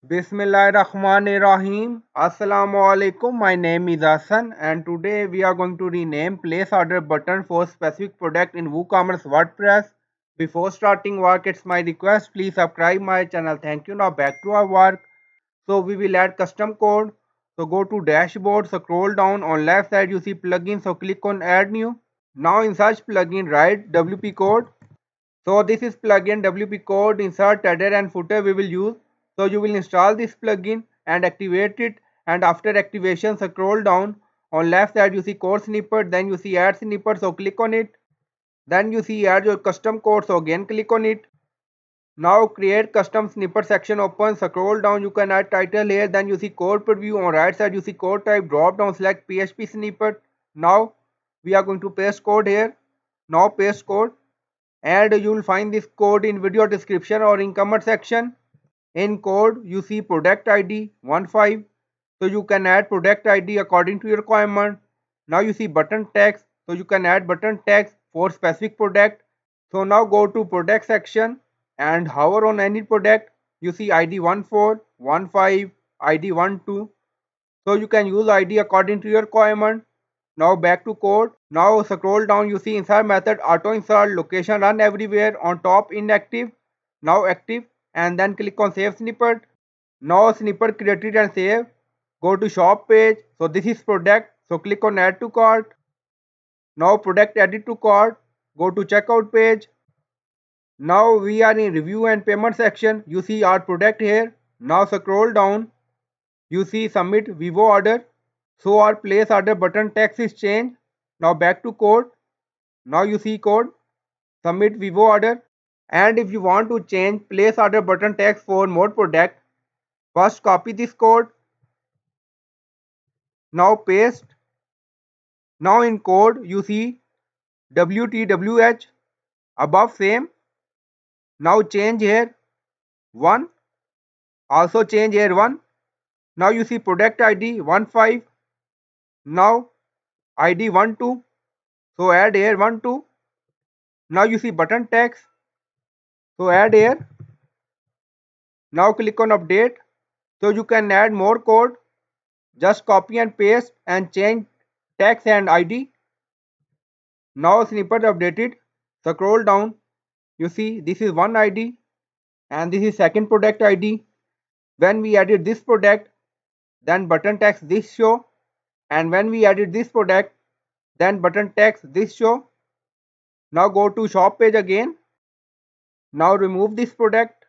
Bismillahirrahmanirrahim. Assalamu alaikum. My name is Hassan and today we are going to rename place order button for specific product in WooCommerce WordPress. Before starting work, it's my request, please subscribe my channel. Thank you. Now back to our work. So we will add custom code. So go to dashboard, scroll down on left side you see plugin. So click on add new. Now in search plugin write WP code. So this is plugin WP code, insert header and footer we will use. So you will install this plugin and activate it, and after activation scroll down on left side you see code snippet, then you see add snippet, so click on it. Then you see add your custom code, so again click on it. Now create custom snippet section open, scroll down you can add title here, then you see code preview on right side you see code type, drop down select PHP snippet. Now we are going to paste code here. Now paste code and you will find this code in video description or in comment section. In code you see product ID 15, so you can add product ID according to your requirement. Now you see button text, so you can add button text for specific product. So now go to product section and hover on any product. You see ID 14, 15, ID 12, so you can use ID according to your requirement. Now back to code. Now scroll down you see insert method auto insert location run everywhere, on top inactive, now active, and then click on save snippet. Now snippet created and save. Go to shop page, so this is product, so click on add to cart. Now product added to cart. Go to checkout page. Now we are in review and payment section. You see our product here. Now scroll down. You see submit Vivo order. So our place order button text is changed. Now back to code. Now you see code. Submit Vivo order. And if you want to change place order button text for more product, first copy this code. Now paste. Now in code you see WTWH above same. Now change here 1. Also change here 1. Now you see product ID 15. Now ID 12. So add here 12. Now you see button text. So add here. Now click on update. So you can add more code. Just copy and paste and change text and ID. Now snippet updated. Scroll down. You see this is one ID and this is second product ID. When we added this product, then button text this show, and when we added this product, then button text this show. Now go to shop page again. Now remove this product.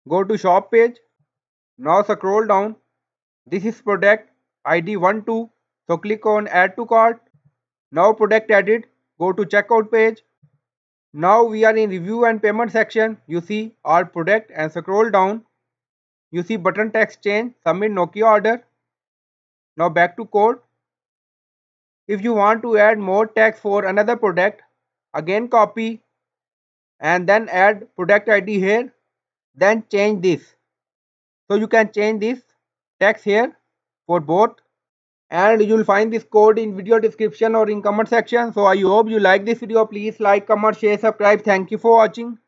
Go to shop page. Now scroll down. This is product ID 12. So click on add to cart. Now product added. Go to checkout page. Now we are in review and payment section. You see our product and scroll down. You see button text change, submit Nokia order. Now back to code. If you want to add more text for another product, again copy and then add product ID here, then change this. So you can change this text here for both, and you will find this code in video description or in comment section. So I hope you like this video. Please like, comment, share, subscribe. Thank you for watching.